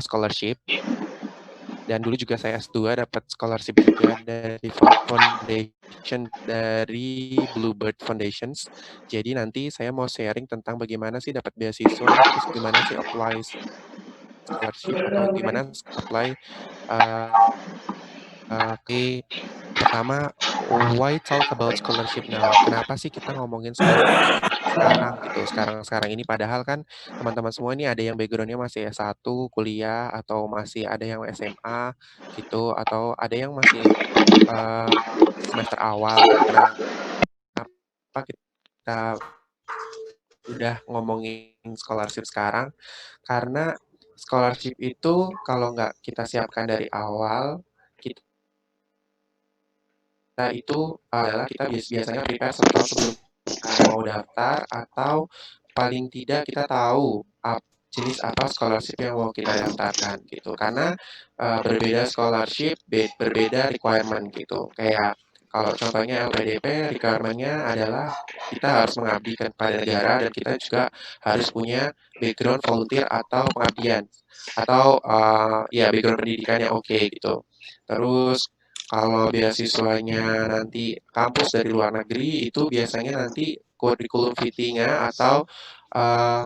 scholarship. Dan dulu juga saya S2 dapat scholarship juga dari foundation dari Bluebird Foundations. Jadi nanti saya mau sharing tentang bagaimana sih dapat beasiswa, terus gimana sih apply scholarship atau gimana apply uh, Oke, pertama, why talk about scholarship now? Kenapa sih kita ngomongin scholarship sekarang gitu, sekarang ini padahal kan teman-teman semua ini ada yang background-nya masih S1 kuliah atau masih ada yang SMA gitu atau ada yang masih eh, semester awal gitu. Kenapa kita udah ngomongin scholarship sekarang? Karena scholarship itu kalau nggak kita siapkan dari awal, kita itu adalah kita biasanya prepare 1 tahun sebelum kita mau daftar atau paling tidak kita tahu jenis apa scholarship yang mau kita daftarkan gitu. Karena berbeda scholarship, berbeda requirement gitu. Kayak kalau contohnya LPDP, requirement-nya adalah kita harus mengabdi kepada negara dan kita juga harus punya background volunteer atau pengabdian atau ya background pendidikan yang oke gitu. Terus kalau beasiswanya nanti kampus dari luar negeri itu biasanya nanti kurikulum fittingnya atau uh,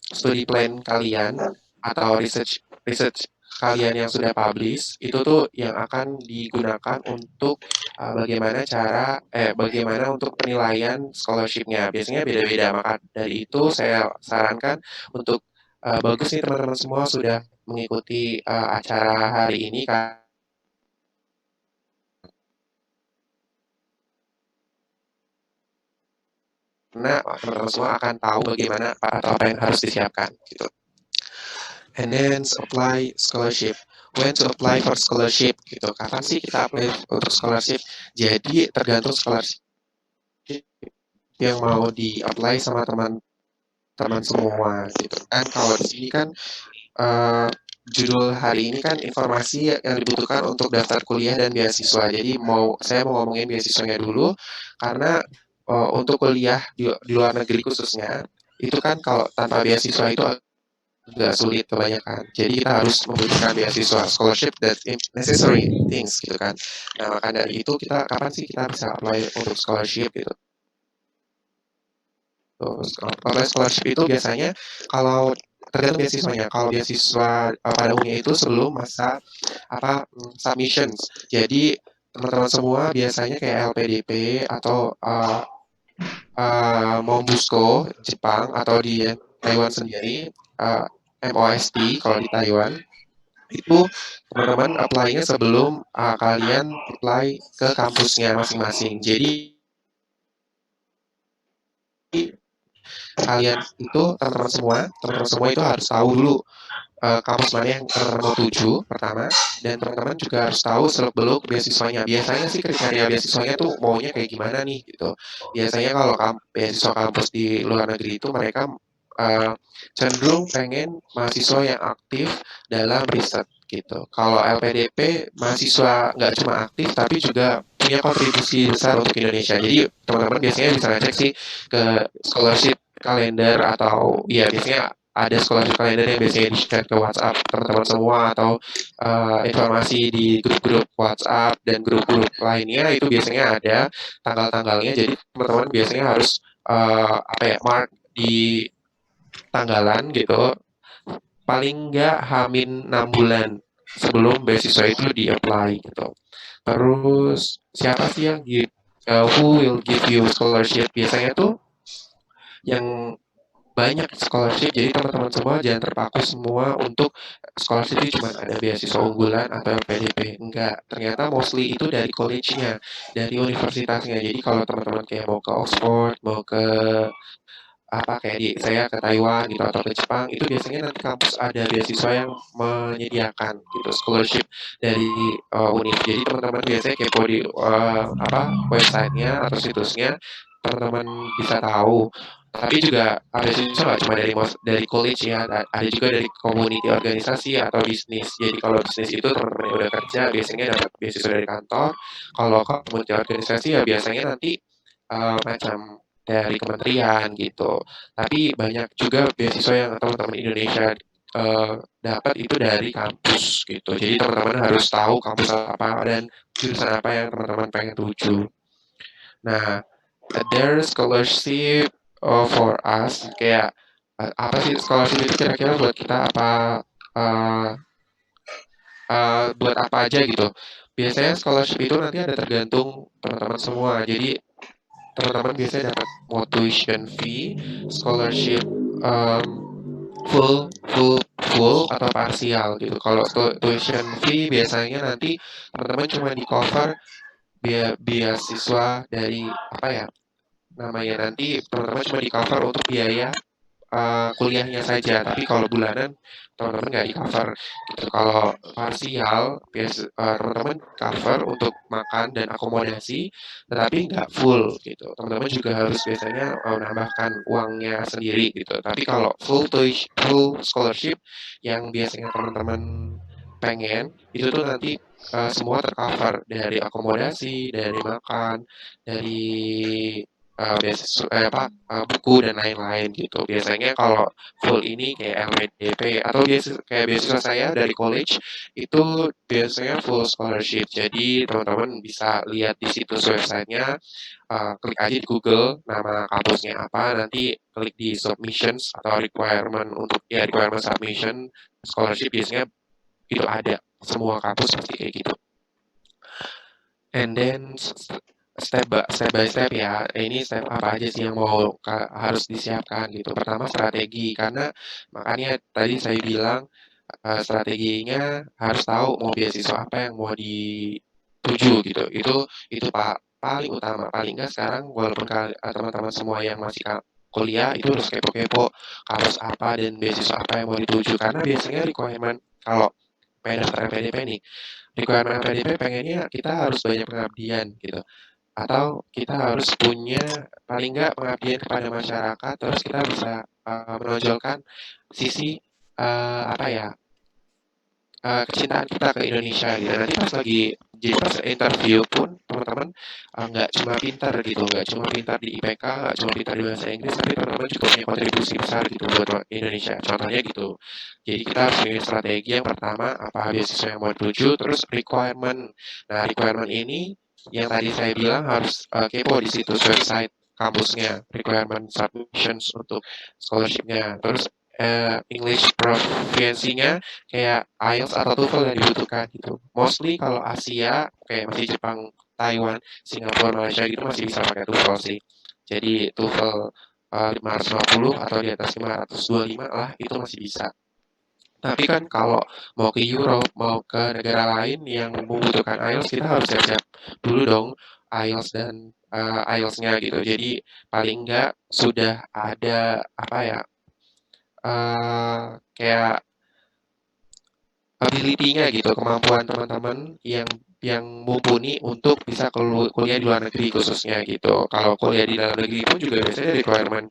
studi plan kalian atau research research kalian yang sudah publish itu tuh yang akan digunakan untuk bagaimana untuk penilaian scholarship-nya. Biasanya beda-beda, maka dari itu saya sarankan untuk bagus nih teman-teman semua sudah mengikuti acara hari ini karena teman-teman semua akan tahu bagaimana atau apa yang harus disiapkan gitu. And then apply scholarship. When to apply for scholarship gitu. Kapan sih kita apply untuk scholarship? Jadi tergantung scholarship yang mau di-apply sama teman-teman semua gitu kan. Kalau di sini kan uh, judul hari ini kan informasi yang dibutuhkan untuk daftar kuliah dan beasiswa. Jadi saya mau ngomongin beasiswanya dulu karena untuk kuliah di luar negeri khususnya itu kan kalau tanpa beasiswa itu agak sulit kebanyakan. Jadi kita harus membutuhkan beasiswa, scholarship that necessary things gitu kan. Nah maka dari itu kita kapan sih kita bisa apply untuk scholarship gitu. Terus apply scholarship itu biasanya kalau tergantung beasiswanya. Kalau beasiswa pada umumnya itu sebelum masa submissions. Jadi teman-teman semua biasanya kayak LPDP atau Mombusco Jepang atau di Taiwan sendiri MOST kalau di Taiwan itu teman-teman apply-nya sebelum kalian apply ke kampusnya masing-masing. Jadi kalian itu teman-teman semua itu harus tahu dulu kampus mana yang teman-teman mau tuju pertama, dan teman-teman juga harus tahu seluk-beluk beasiswanya. Biasanya sih kriteria beasiswanya tuh maunya kayak gimana nih gitu. Biasanya kalau beasiswa kampus di luar negeri itu mereka cenderung pengen mahasiswa yang aktif dalam riset gitu. Kalau LPDP mahasiswa nggak cuma aktif tapi juga punya kontribusi besar untuk Indonesia. Jadi teman-teman biasanya bisa ngecek sih ke scholarship kalender atau ya biasanya ada scholarship kalender yang biasanya di-share ke WhatsApp teman-teman semua atau informasi di grup-grup WhatsApp dan grup-grup lainnya itu biasanya ada tanggal-tanggalnya. Jadi teman-teman biasanya harus mark di tanggalan gitu paling nggak hamin 6 bulan sebelum beasiswa itu di-apply gitu. Terus siapa sih yang who will give you scholarship? Biasanya tuh yang banyak scholarship, jadi teman-teman semua jangan terpaku semua untuk scholarship itu cuma ada beasiswa unggulan atau LPDP. Enggak, ternyata mostly itu dari college-nya, dari universitasnya. Jadi kalau teman-teman kayak mau ke Oxford, mau ke kayak saya ke Taiwan gitu atau ke Jepang itu biasanya nanti kampus ada beasiswa yang menyediakan gitu scholarship dari univ. Jadi teman-teman biasanya kepo di websitenya atau situsnya, teman-teman bisa tahu. Tapi juga beasiswa nggak cuma dari college ya, ada juga dari community organisasi atau bisnis. Jadi kalau bisnis itu teman-teman yang udah kerja biasanya dapat beasiswa dari kantor. Kalau community organisasi ya biasanya nanti macam dari kementerian gitu. Tapi banyak juga beasiswa yang teman-teman Indonesia dapat itu dari kampus gitu. Jadi teman-teman harus tahu kampus apa dan jurusan apa yang teman-teman pengen tuju. Nah, there scholarship for us kayak apa sih scholarship itu kira-kira buat kita apa uh, buat apa aja gitu. Biasanya scholarship itu nanti ada tergantung teman-teman semua. Jadi teman-teman biasanya dapat mau tuition fee, scholarship um, full full full atau parsial gitu. Kalau tuition fee biasanya nanti teman-teman cuma di cover beasiswa dari apa ya namanya nanti teman-teman cuma di cover untuk biaya kuliahnya saja. Tapi kalau bulanan teman-teman nggak di cover gitu. Kalau parsial teman-teman cover untuk makan dan akomodasi, tetapi nggak full gitu. Teman-teman juga harus biasanya menambahkan uangnya sendiri gitu. Tapi kalau full scholarship yang biasanya teman-teman pengen itu tuh nanti semua tercover dari akomodasi, dari makan, dari beasiswa buku dan lain-lain gitu. Biasanya kalau full ini kayak LPDP atau kayak beasiswa saya dari college itu biasanya full scholarship. Jadi teman-teman bisa lihat di situs websitenya, klik aja di Google nama kampusnya apa, nanti klik di submissions atau requirement untuk ya requirement submission scholarship biasanya itu ada semua kampus pasti kayak gitu. And then step by step ya, ini step apa aja sih yang mau harus disiapkan gitu. Pertama strategi, karena makanya tadi saya bilang strateginya harus tahu mau beasiswa apa yang mau dituju gitu. Itu paling utama. Paling nggak sekarang walaupun teman-teman semua yang masih kuliah itu harus kepo-kepo kampus apa dan beasiswa apa yang mau dituju. Karena biasanya requirement kalau pengen daftar LPDP nih, requirement LPDP pengennya kita harus banyak pengabdian gitu atau kita harus punya paling nggak pengabdian kepada masyarakat terus kita bisa menonjolkan sisi apa ya kecintaan kita ke Indonesia gitu. Nanti pas lagi jadi pas interview pun teman-teman nggak cuma pintar gitu, nggak cuma pintar di IPK, nggak cuma pintar di bahasa Inggris, tapi teman-teman juga punya kontribusi besar gitu buat Indonesia. Contohnya gitu. Jadi kita harus punya strategi yang pertama apa beasiswa yang mau dituju, terus requirement. Nah requirement ini yang tadi saya bilang harus kepo di situs website kampusnya, requirement submissions untuk scholarshipnya, terus English proficiency-nya kayak IELTS atau TOEFL yang dibutuhkan gitu. Mostly kalau Asia kayak masih Jepang, Taiwan, Singapura, Malaysia gitu masih bisa pakai TOEFL sih. Jadi TOEFL 550 atau di atas 525 lah itu masih bisa. Tapi kan kalau mau ke Europe, mau ke negara lain yang membutuhkan IELTS, kita harus siap-siap dulu dong IELTS dan IELTS-nya gitu. Jadi paling enggak sudah ada apa ya kayak ability-nya gitu, kemampuan teman-teman yang mumpuni untuk bisa kuliah di luar negeri khususnya gitu. Kalau kuliah di dalam negeri pun juga biasanya requirement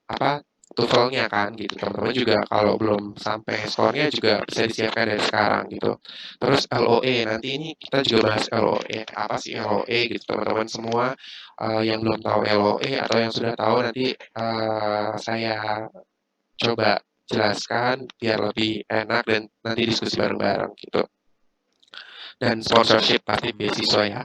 apa TOEFL-nya kan gitu. Teman-teman juga kalau belum sampai skornya juga bisa disiapkan dari sekarang gitu. Terus LOE nanti ini kita juga bahas LOE apa sih LOE gitu teman-teman semua yang belum tahu LOE atau yang sudah tahu nanti saya coba jelaskan biar lebih enak dan nanti diskusi bareng-bareng gitu. Dan sponsorship pasti beasiswa ya.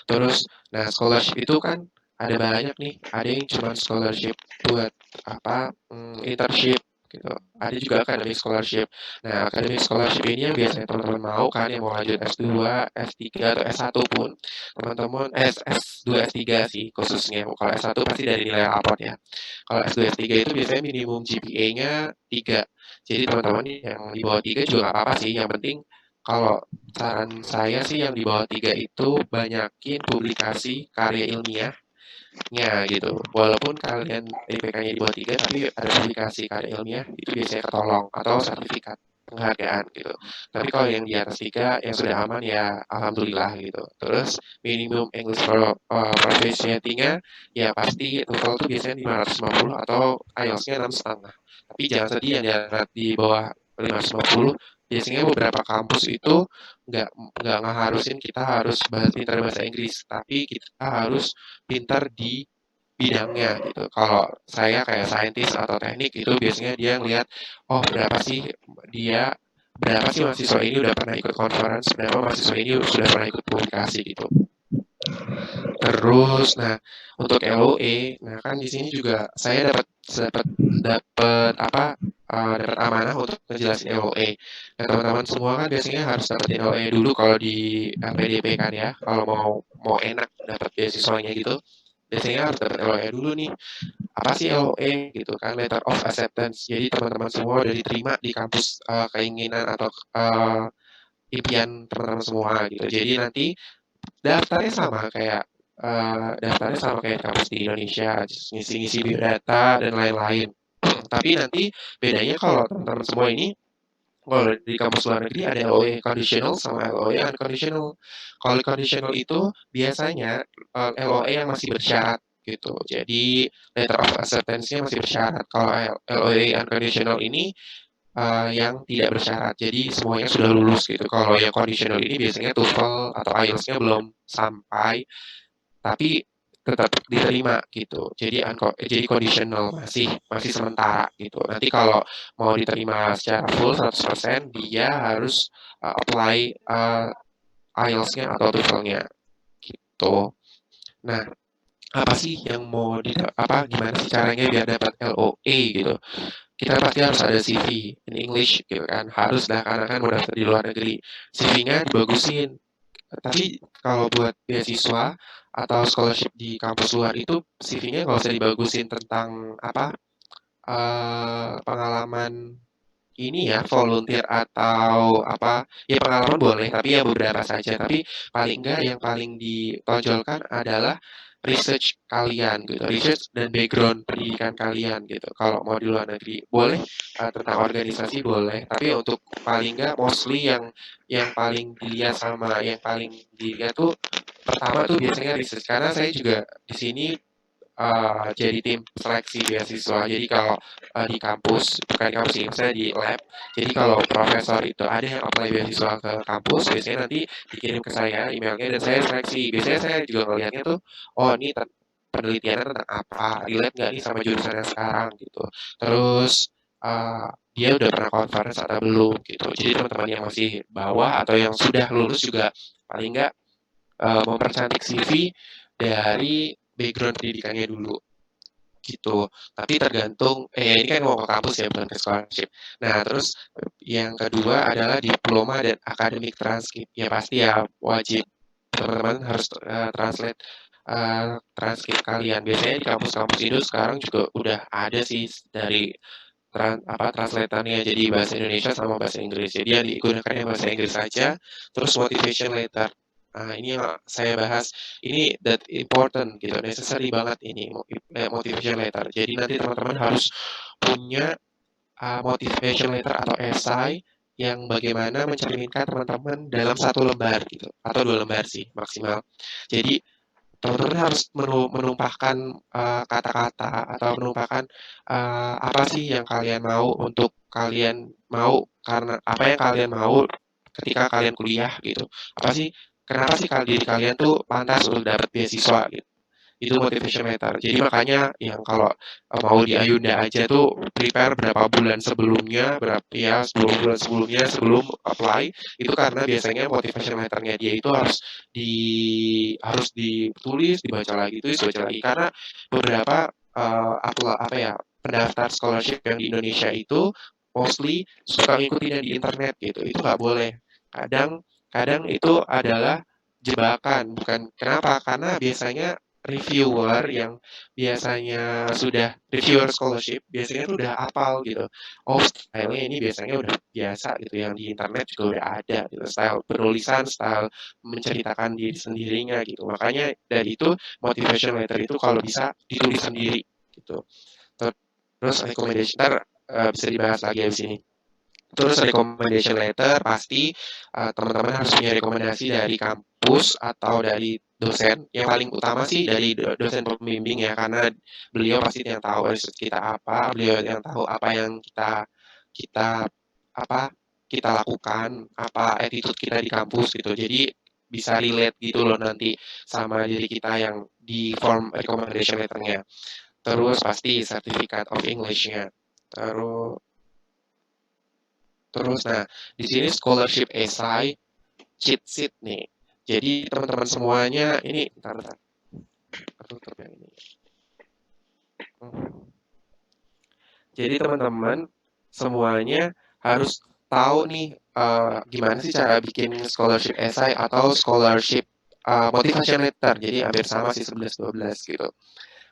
Terus, nah scholarship itu kan ada banyak nih. Ada yang cuma scholarship buat apa internship gitu. Ada juga academic scholarship. Nah, academic scholarship ini yang biasanya teman-teman mau kan yang mau lanjut S2, S3 atau S1 pun teman-teman S2, S3 sih khususnya. Kalau S1 pasti dari nilai raport ya. Kalau S2, S3 itu biasanya minimum GPA-nya 3. Jadi teman-teman yang di bawah 3 juga nggak apa-apa sih. Yang penting kalau saran saya sih yang di bawah 3 itu banyakin publikasi karya ilmiahnya gitu. Walaupun kalian IPK-nya di bawah 3 tapi ada publikasi karya ilmiah itu biasanya ketolong atau sertifikat penghargaan gitu. Tapi kalau yang di atas 3 yang sudah aman ya alhamdulillah gitu. Terus minimum English proficiency-nya ya pasti TOEFL tuh biasanya 550 atau IELTS-nya 6,5. Tapi jangan sedih yang di bawah 550 biasanya beberapa kampus itu nggak nggak ngeharusin kita harus pintar bahasa Inggris, tapi kita harus pintar di bidangnya gitu. Kalau saya kayak saintis atau teknik itu biasanya dia ngelihat, oh berapa sih mahasiswa ini udah pernah ikut conference, berapa mahasiswa ini sudah pernah ikut publikasi gitu. Terus, nah untuk LOE, nah kan di sini juga saya dapat dapat dapat apa dapat amanah untuk ngejelasin LOE. Nah teman-teman semua kan biasanya harus dapetin LOE dulu kalau di LPDP kan ya, kalau mau enak dapat beasiswanya gitu. Biasanya harus dapat LOE dulu nih. Apa sih LOE gitu kan? Letter of Acceptance. Jadi teman-teman semua udah diterima di kampus keinginan atau impian teman-teman semua gitu. Jadi nanti daftarnya sama kayak daftarnya sama kayak kampus di Indonesia, ngisi-ngisi biodata dan lain-lain. Tapi nanti bedanya kalau teman-teman semua ini kalau di kampus luar negeri ada LOE conditional sama LOE unconditional. Kalau conditional itu biasanya LOE yang masih bersyarat gitu. Jadi letter of acceptance-nya masih bersyarat. Kalau LOE unconditional ini yang tidak bersyarat. Jadi semuanya sudah lulus gitu. Kalau yang conditional ini biasanya TOEFL atau IELTS-nya belum sampai, tapi tetap diterima gitu. Jadi conditional masih sementara gitu. Nanti kalau mau diterima secara full 100%, dia harus apply IELTS-nya atau TOEFL-nya gitu. Nah, apa sih yang mau gimana sih caranya biar dapat LOE gitu? Kita pasti harus ada CV in English gitu kan, harus lah karena kan mau daftar di luar negeri. CV-nya dibagusin. Tapi kalau buat beasiswa atau scholarship di kampus luar itu CV-nya nggak usah dibagusin tentang pengalaman ini ya, volunteer atau ya pengalaman boleh, tapi ya beberapa saja. Tapi paling enggak yang paling ditonjolkan adalah research kalian gitu, research dan background pendidikan kalian gitu. Kalau mau di luar negeri boleh tentang organisasi boleh, tapi untuk paling enggak mostly yang paling dilihat sama yang paling dilihat tuh pertama tuh biasanya research karena saya juga di sini jadi tim seleksi beasiswa. Jadi kalau di kampus, bukan di kampus sih, misalnya di lab. Jadi kalau profesor itu ada yang apply beasiswa ke kampus, biasanya nanti dikirim ke saya emailnya dan saya seleksi. Biasanya saya juga ngelihatnya tuh, oh ini penelitiannya tentang apa, relate nggak nih sama jurusan yang sekarang gitu. Terus dia udah pernah conference atau belum gitu. Jadi teman-teman yang masih bawah atau yang sudah lulus juga paling nggak mempercantik CV dari background pendidikannya dulu gitu. Tapi tergantung ini kan mau ke kampus ya bukan ke scholarship. Nah, terus yang kedua adalah diploma dan academic transcript. Ya pasti ya wajib teman-teman harus translate transkrip kalian. Biasanya di kampus-kampus Indo sekarang juga udah ada sih dari translatannya jadi bahasa Indonesia sama bahasa Inggris. Jadi yang digunakan yang bahasa Inggris saja, terus motivation letter. Nah, ini yang saya bahas. Ini that important gitu, necessary banget ini motivation letter. Jadi nanti teman-teman harus punya motivation letter atau esai yang bagaimana mencerminkan teman-teman dalam satu lembar gitu, atau 2 lembar sih maksimal. Jadi teman-teman harus menumpahkan kata-kata atau menumpahkan apa sih yang kalian mau untuk kalian mau karena apa yang kalian mau ketika kalian kuliah gitu. Apa sih kenapa sih diri kalian tuh pantas untuk dapat beasiswa gitu. Itu motivation letter. Jadi makanya yang kalau mau di Ayunda aja tuh prepare berapa bulan sebelumnya, berapa ya 10 bulan sebelumnya sebelum apply itu karena biasanya motivation letternya dia itu harus ditulis, dibaca lagi, tulis, baca lagi karena beberapa pendaftar scholarship yang di Indonesia itu mostly suka ngikutin yang di internet gitu. Itu nggak boleh. Kadang kadang itu adalah jebakan, bukan kenapa? Karena biasanya reviewer yang biasanya sudah reviewer scholarship biasanya tuh udah hafal gitu. Oh, stylenya ini biasanya udah biasa gitu yang di internet juga udah ada gitu. Style penulisan, style menceritakan diri sendirinya gitu. Makanya dari itu motivation letter itu kalau bisa ditulis sendiri gitu. Terus recommendation bisa dibahas lagi abis ini. Terus recommendation letter pasti teman-teman harus punya rekomendasi dari kampus atau dari dosen. Yang paling utama sih dari dosen pembimbing ya karena beliau pasti yang tahu riset kita apa, beliau yang tahu apa yang kita apa kita lakukan, apa attitude kita di kampus gitu. Jadi bisa relate gitu loh nanti sama diri kita yang di form recommendation letter-nya. Terus pasti Certificate of English-nya. Terus terus nah, di sini scholarship essay, cheat sheet nih. Jadi teman-teman semuanya ini bentar. Tutup yang ini. Jadi teman-teman semuanya harus tahu nih gimana sih cara bikin scholarship essay atau scholarship motivation letter. Jadi hampir sama sih 11-12 gitu.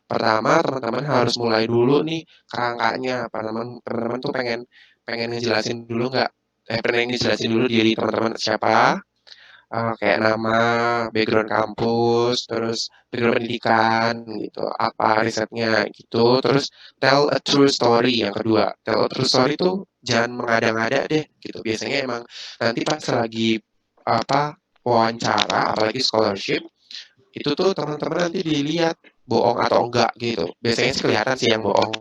Pertama, teman-teman harus mulai dulu nih kerangkanya. Teman-teman tuh pengen ngejelasin dulu nggak? Pengen ngejelasin dulu diri teman-teman siapa, kayak nama, background kampus, terus background pendidikan gitu, apa risetnya gitu, terus tell a true story yang kedua. Tell a true story tuh jangan mengada-ngada deh gitu. Biasanya emang nanti pas lagi apa wawancara, apalagi scholarship, itu tuh teman-teman nanti dilihat bohong atau enggak gitu. Biasanya sih kelihatan sih yang bohong.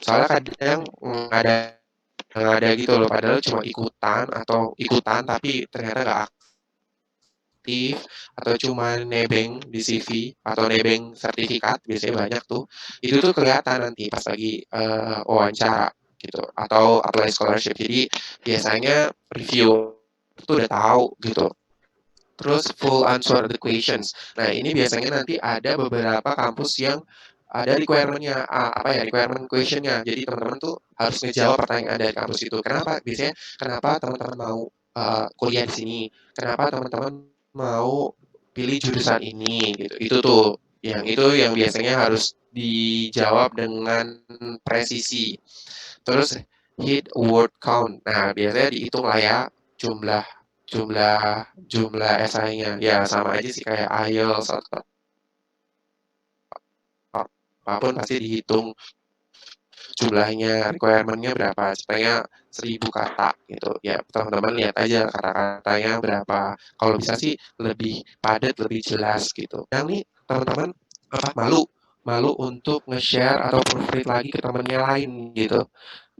Soalnya kadang ada gitu loh, padahal cuma ikutan tapi ternyata nggak aktif atau cuma nebeng di CV atau nebeng sertifikat, biasanya banyak tuh. Itu tuh kelihatan nanti pas lagi wawancara gitu atau apply scholarship. Jadi biasanya review itu udah tahu gitu. Terus full answer the questions. Nah, ini biasanya nanti ada beberapa kampus yang ada requirement-nya, requirement question-nya. Jadi teman-teman tuh harus ngejawab pertanyaan dari kampus itu. Kenapa teman-teman mau kuliah di sini? Kenapa teman-teman mau pilih jurusan ini gitu. Itu yang biasanya harus dijawab dengan presisi. Terus hit word count. Nah, biasanya dihitung lah ya jumlah jumlah jumlah esainya. Ya sama aja sih kayak IELTS atau apapun pasti dihitung jumlahnya, requirement-nya berapa supaya 1.000 kata gitu. Ya teman-teman lihat aja kata-katanya berapa. Kalau bisa sih lebih padat, lebih jelas gitu. Yang nih teman-teman malu untuk nge-share atau proofread lagi ke temennya lain gitu.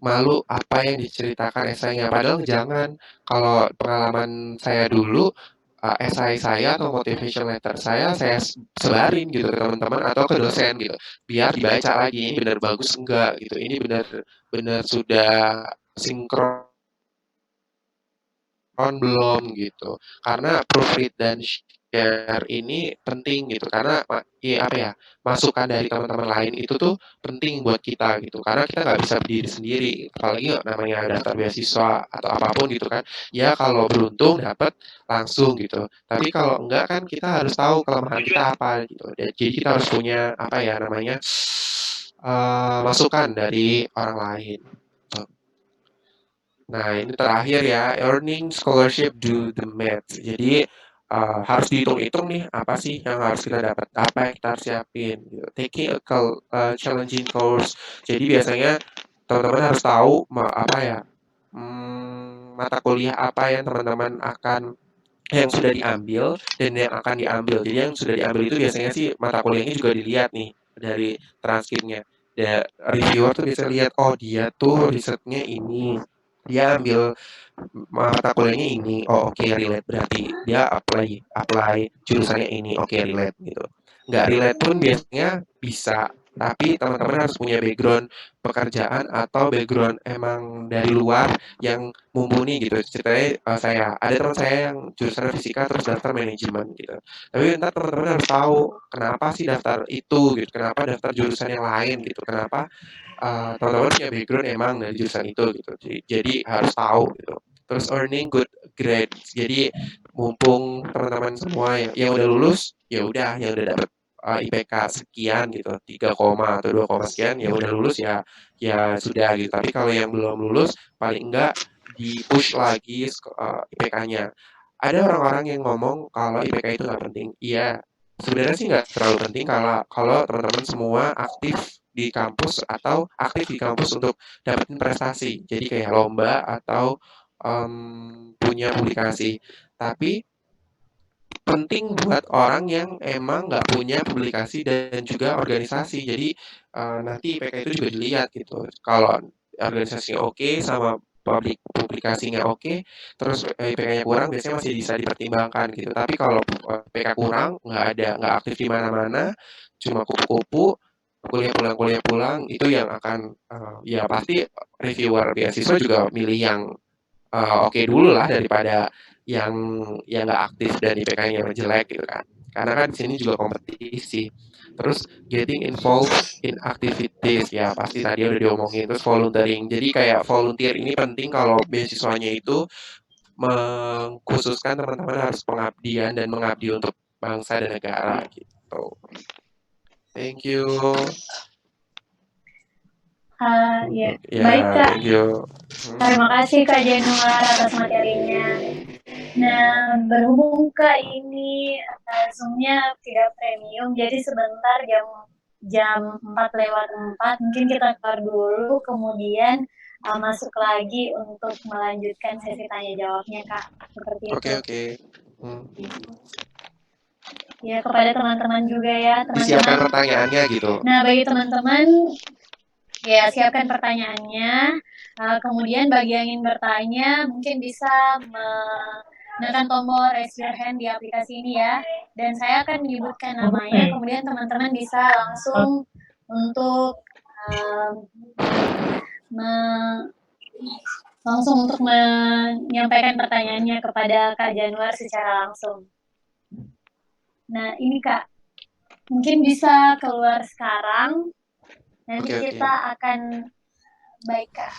Malu apa yang diceritakan esainya. Padahal jangan. Kalau pengalaman saya dulu, esai saya atau motivation letter saya sebarin gitu ke teman-teman atau ke dosen gitu. Biar dibaca lagi, ini benar bagus enggak gitu. Ini benar sudah sinkron belum gitu. Karena proofread dan share ini penting gitu. Karena masukan dari teman-teman lain itu tuh penting buat kita gitu. Karena kita nggak bisa berdiri sendiri. Apalagi namanya daftar beasiswa atau apapun gitu kan. Ya kalau beruntung dapat langsung gitu. Tapi kalau enggak kan kita harus tahu kelemahan kita apa gitu. Jadi kita harus punya masukan dari orang lain. Nah, ini terakhir ya, earning scholarship do the math. Jadi harus dihitung-hitung nih apa sih yang harus kita dapat, apa yang kita harus siapin. Gitu. Taking a challenging course. Jadi biasanya teman-teman harus tahu mata kuliah apa yang teman-teman yang sudah diambil dan yang akan diambil. Jadi yang sudah diambil itu biasanya sih mata kuliahnya juga dilihat nih dari transkripnya. Reviewer tuh bisa lihat, oh dia tuh risetnya ini, dia ambil mata kuliahnya ini, oh oke relate, berarti dia apply jurusannya ini, oke relate gitu. Nggak relate pun biasanya bisa, tapi teman-teman harus punya background pekerjaan atau background emang dari luar yang mumpuni gitu. Ceritanya ada teman saya yang jurusan fisika terus daftar manajemen gitu. Tapi entar teman-teman harus tahu kenapa sih daftar itu gitu, kenapa daftar jurusan yang lain gitu, kenapa teman-teman punya background emang dari jurusan itu gitu. Jadi harus tahu gitu. Terus earning good grades. Jadi mumpung teman-teman semua yang udah lulus, ya udah yang udah dapet IPK sekian gitu, 3, atau 2, sekian ya udah lulus ya sudah gitu. Tapi kalau yang belum lulus paling enggak di-push lagi IPK-nya. Ada orang-orang yang ngomong kalau IPK itu nggak penting. Iya, sebenarnya sih nggak terlalu penting kalau teman-teman semua aktif di kampus atau aktif di kampus untuk dapetin prestasi. Jadi kayak lomba atau punya publikasi. Tapi penting buat orang yang emang nggak punya publikasi dan juga organisasi. Jadi nanti IPK itu juga dilihat gitu. Kalau organisasinya oke sama publikasinya oke, terus IPK-nya kurang biasanya masih bisa dipertimbangkan gitu. Tapi kalau IPK kurang, nggak aktif di mana-mana, cuma kupu-kupu, kuliah pulang, itu yang akan ya pasti reviewer beasiswa juga milih yang oke dulu lah daripada yang nggak aktif dan IPK-nya jelek gitu kan. Karena kan di sini juga kompetisi. Terus getting involved in activities ya pasti tadi udah diomongin, terus volunteering. Jadi kayak volunteer ini penting kalau beasiswanya itu mengkhususkan teman-teman harus pengabdian dan mengabdi untuk bangsa dan negara gitu. Thank you. Ya, Ya, baik Kak. thank you. Terima kasih Kak Januar atas materinya. Nah, berhubung Kak ini Zoom-nya tidak premium, jadi sebentar jam 4:04 mungkin kita keluar dulu, kemudian masuk lagi untuk melanjutkan sesi tanya jawabnya Kak. Seperti itu. Oke. Ya, kepada teman-teman juga ya, Disiapkan teman-teman. pertanyaannya gitu. Nah, bagi teman-teman, ya siapkan pertanyaannya. Kemudian bagi yang ingin bertanya, mungkin bisa menekan tombol raise your hand di aplikasi ini ya. Dan saya akan menyebutkan namanya, kemudian teman-teman bisa langsung untuk menyampaikan pertanyaannya kepada Kak Januar secara langsung. Nah, ini Kak, mungkin bisa keluar sekarang. Nanti kita akan baik Kak.